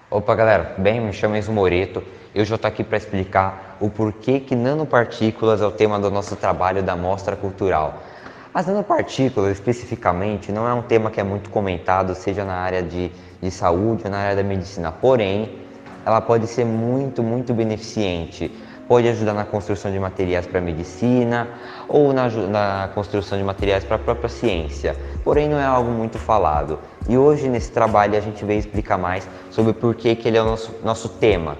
Opa galera, bem? Me chamo Enzo Moreto. Eu já estou aqui para explicar o porquê que nanopartículas é o tema do nosso trabalho da Mostra Cultural. As nanopartículas, especificamente, não é um tema que é muito comentado, seja na área de saúde ou na área da medicina. Porém, ela pode ser muito beneficente. Pode ajudar na construção de materiais para a medicina ou na construção de materiais para a própria ciência. Porém, não é algo muito falado. E hoje, nesse trabalho, a gente veio explicar mais sobre por que ele é o nosso tema.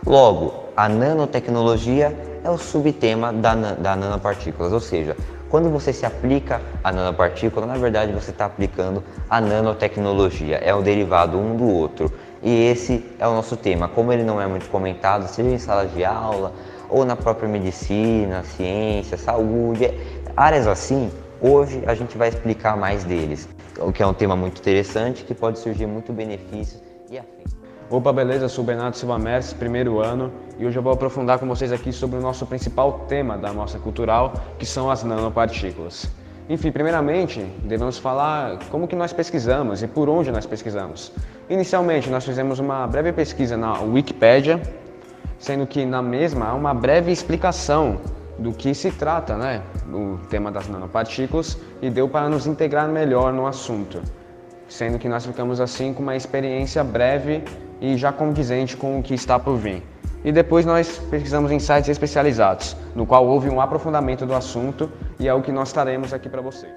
Logo, a nanotecnologia é o subtema da nanopartículas, ou seja, quando você se aplica a nanopartícula, na verdade você está aplicando a nanotecnologia, é um derivado um do outro. E esse é o nosso tema. Como ele não é muito comentado, seja em sala de aula ou na própria medicina, ciência, saúde, áreas assim, hoje a gente vai explicar mais deles, o que é um tema muito interessante, que pode surgir muito benefícios e afins. Opa, beleza? Eu sou o Bernardo Silva Mestre, primeiro ano, e hoje eu vou aprofundar com vocês aqui sobre o nosso principal tema da Mostra Cultural, que são as nanopartículas. Enfim, primeiramente, devemos falar como que nós pesquisamos e por onde nós pesquisamos. Inicialmente, nós fizemos uma breve pesquisa na Wikipédia, sendo que na mesma há uma breve explicação do que se trata, do tema das nanopartículas, e deu para nos integrar melhor no assunto, sendo que nós ficamos assim com uma experiência breve e já condizente com o que está por vir. E depois nós pesquisamos em sites especializados, no qual houve um aprofundamento do assunto e é o que nós traremos aqui para vocês.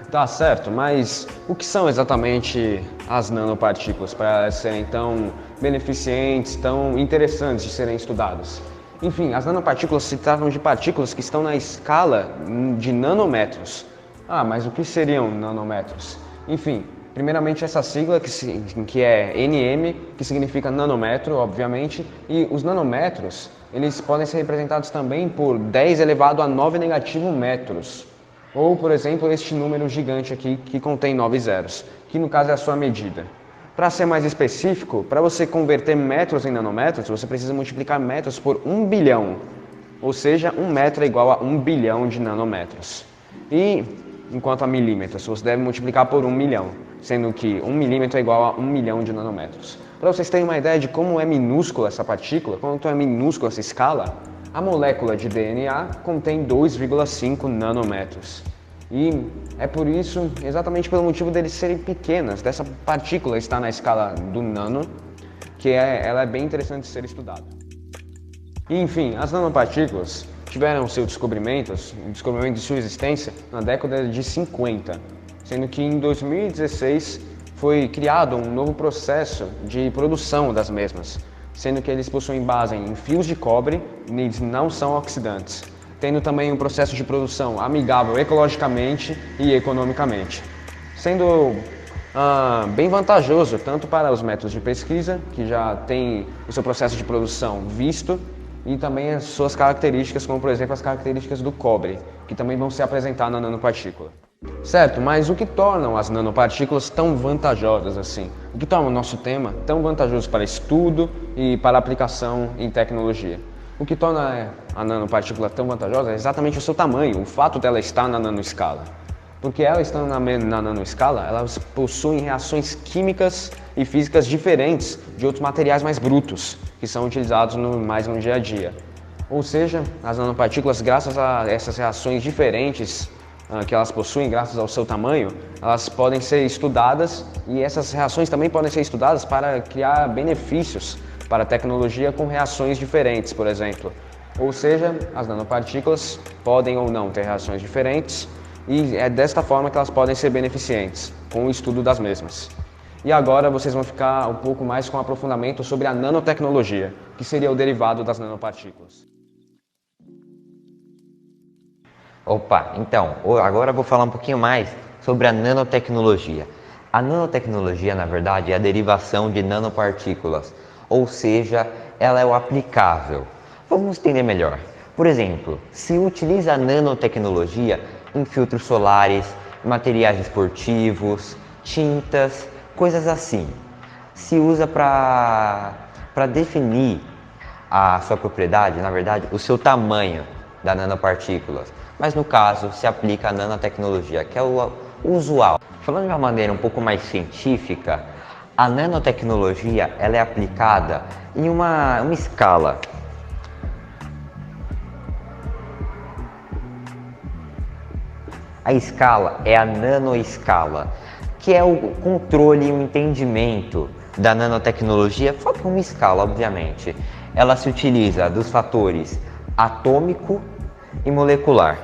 Tá certo, mas o que são exatamente as nanopartículas para elas serem tão beneficentes, tão interessantes de serem estudadas? Enfim, as nanopartículas se tratam de partículas que estão na escala de nanômetros. Ah, mas o que seriam nanômetros? Enfim, primeiramente essa sigla que é NM, que significa nanômetro, obviamente, e os nanômetros, eles podem ser representados também por 10 elevado a 9 negativo metros, ou, por exemplo, este número gigante aqui que contém 9 zeros, que no caso é a sua medida. Para ser mais específico, para você converter metros em nanômetros, você precisa multiplicar metros por 1 bilhão, ou seja, 1 metro é igual a 1 bilhão de nanômetros. E enquanto a milímetros, você deve multiplicar por 1 milhão, sendo que 1 milímetro é igual a 1 milhão de nanômetros. Para vocês terem uma ideia de como é minúscula essa partícula, quanto é minúscula essa escala, a molécula de DNA contém 2,5 nanômetros. E é por isso, exatamente pelo motivo deles serem pequenas, dessa partícula estar na escala do nano, que ela é bem interessante de ser estudada. E, enfim, as nanopartículas tiveram seu descobrimento de sua existência na década de 50, sendo que em 2016 foi criado um novo processo de produção das mesmas, sendo que eles possuem base em fios de cobre e eles não são oxidantes, tendo também um processo de produção amigável ecologicamente e economicamente, sendo bem vantajoso tanto para os métodos de pesquisa, que já tem o seu processo de produção visto, e também as suas características, como por exemplo as características do cobre, que também vão se apresentar na nanopartícula. Certo, mas o que torna as nanopartículas tão vantajosas assim? O que torna o nosso tema tão vantajoso para estudo e para aplicação em tecnologia? O que torna a nanopartícula tão vantajosa é exatamente o seu tamanho, o fato dela estar na nanoescala. Porque ela estando na nanoescala, elas possuem reações químicas e físicas diferentes de outros materiais mais brutos, que são utilizados mais no dia a dia. Ou seja, as nanopartículas, graças a essas reações diferentes que elas possuem, graças ao seu tamanho, elas podem ser estudadas, e essas reações também podem ser estudadas para criar benefícios para a tecnologia com reações diferentes, por exemplo. Ou seja, as nanopartículas podem ou não ter reações diferentes, e é desta forma que elas podem ser beneficentes, com o estudo das mesmas. E agora vocês vão ficar um pouco mais com aprofundamento sobre a nanotecnologia, que seria o derivado das nanopartículas. Opa, então, agora eu vou falar um pouquinho mais sobre a nanotecnologia. A nanotecnologia, na verdade, é a derivação de nanopartículas, ou seja, ela é o aplicável. Vamos entender melhor. Por exemplo, se utiliza a nanotecnologia em filtros solares, materiais esportivos, tintas, coisas assim. Se usa para definir a sua propriedade, na verdade, o seu tamanho das nanopartículas. Mas no caso, se aplica a nanotecnologia, que é o usual. Falando de uma maneira um pouco mais científica, a nanotecnologia ela é aplicada em uma escala. A escala é a nanoescala, que é o controle e o entendimento da nanotecnologia, só que uma escala, obviamente. Ela se utiliza dos fatores atômico e molecular,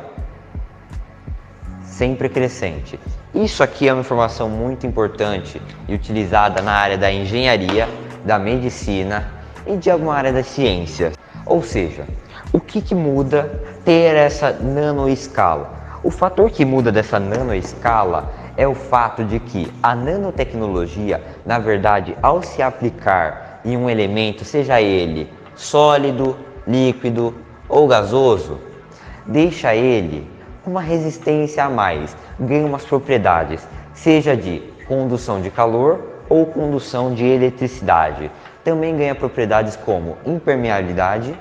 sempre crescente. Isso aqui é uma informação muito importante e utilizada na área da engenharia, da medicina e de alguma área das ciências. Ou seja, o que muda ter essa nanoescala? O fator que muda dessa nanoescala é o fato de que a nanotecnologia, na verdade, ao se aplicar em um elemento, seja ele sólido, líquido ou gasoso, deixa ele com uma resistência a mais, ganha umas propriedades, seja de condução de calor ou condução de eletricidade. Também ganha propriedades como impermeabilidade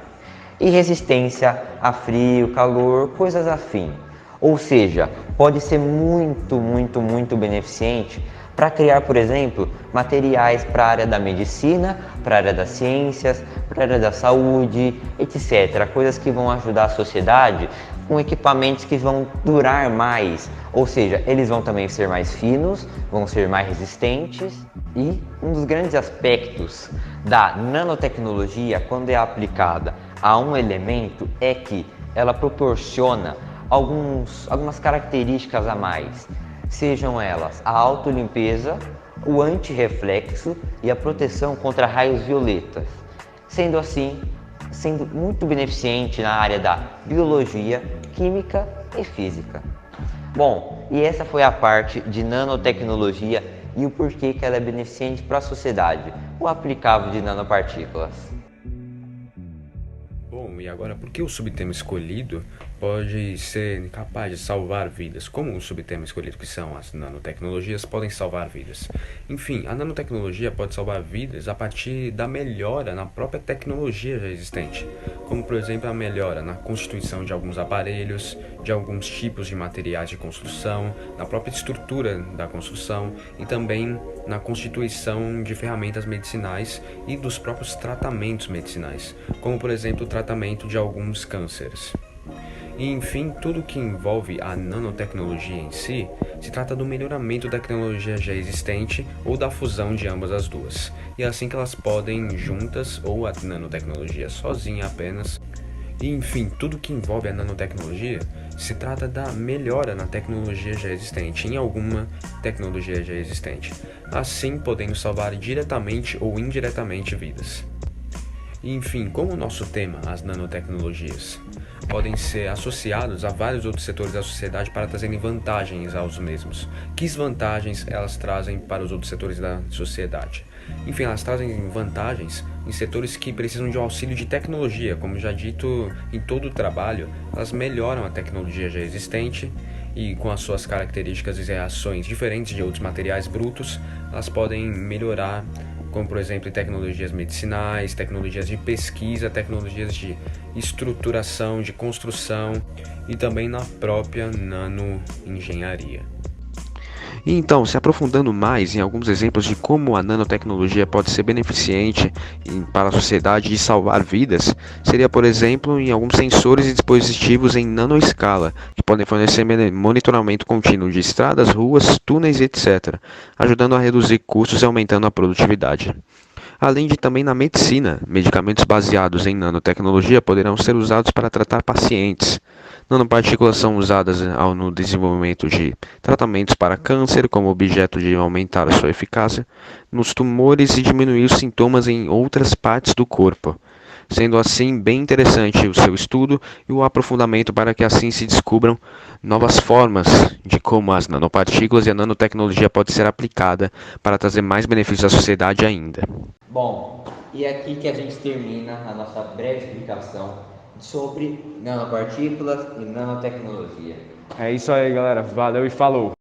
e resistência a frio, calor, coisas afim. Ou seja, pode ser muito beneficente para criar, por exemplo, materiais para a área da medicina, para a área das ciências, para a área da saúde, etc. Coisas que vão ajudar a sociedade com equipamentos que vão durar mais. Ou seja, eles vão também ser mais finos, vão ser mais resistentes. E um dos grandes aspectos da nanotecnologia, quando é aplicada a um elemento, é que ela proporciona algumas características a mais, sejam elas a autolimpeza, o antirreflexo e a proteção contra raios violetas, sendo assim, sendo muito beneficente na área da biologia, química e física. Bom, e essa foi a parte de nanotecnologia e o porquê que ela é beneficente para a sociedade, o aplicável de nanopartículas. Bom, e agora, por que o subtema escolhido pode ser capaz de salvar vidas? Como o subtema escolhido, que são as nanotecnologias, podem salvar vidas? Enfim, a nanotecnologia pode salvar vidas a partir da melhora na própria tecnologia já existente, como, por exemplo, a melhora na constituição de alguns aparelhos, de alguns tipos de materiais de construção, na própria estrutura da construção e também na constituição de ferramentas medicinais e dos próprios tratamentos medicinais, como, por exemplo, o tratamento de alguns cânceres. E, enfim, tudo que envolve a nanotecnologia em si, se trata do melhoramento da tecnologia já existente ou da fusão de ambas as duas. E é assim que elas podem juntas ou a nanotecnologia sozinha apenas. E, enfim, tudo que envolve a nanotecnologia se trata da melhora na tecnologia já existente, em alguma tecnologia já existente, assim podendo salvar diretamente ou indiretamente vidas. E, enfim, como o nosso tema, as nanotecnologias, podem ser associados a vários outros setores da sociedade para trazerem vantagens aos mesmos. Que vantagens elas trazem para os outros setores da sociedade? Enfim, elas trazem vantagens em setores que precisam de um auxílio de tecnologia. Como já dito, em todo o trabalho, elas melhoram a tecnologia já existente e, com as suas características e reações diferentes de outros materiais brutos, elas podem melhorar, como por exemplo em tecnologias medicinais, tecnologias de pesquisa, tecnologias de estruturação, de construção e também na própria nanoengenharia. E então, se aprofundando mais em alguns exemplos de como a nanotecnologia pode ser beneficente para a sociedade e salvar vidas, seria, por exemplo, em alguns sensores e dispositivos em nanoescala, que podem fornecer monitoramento contínuo de estradas, ruas, túneis, etc., ajudando a reduzir custos e aumentando a produtividade. Além de também na medicina, medicamentos baseados em nanotecnologia poderão ser usados para tratar pacientes. Nanopartículas são usadas no desenvolvimento de tratamentos para câncer como objeto de aumentar a sua eficácia nos tumores e diminuir os sintomas em outras partes do corpo. sendo assim bem interessante o seu estudo e o aprofundamento para que assim se descubram novas formas de como as nanopartículas e a nanotecnologia pode ser aplicada para trazer mais benefícios à sociedade ainda. Bom, e é aqui que a gente termina a nossa breve explicação sobre nanopartículas e nanotecnologia. É isso aí, galera. Valeu e falou!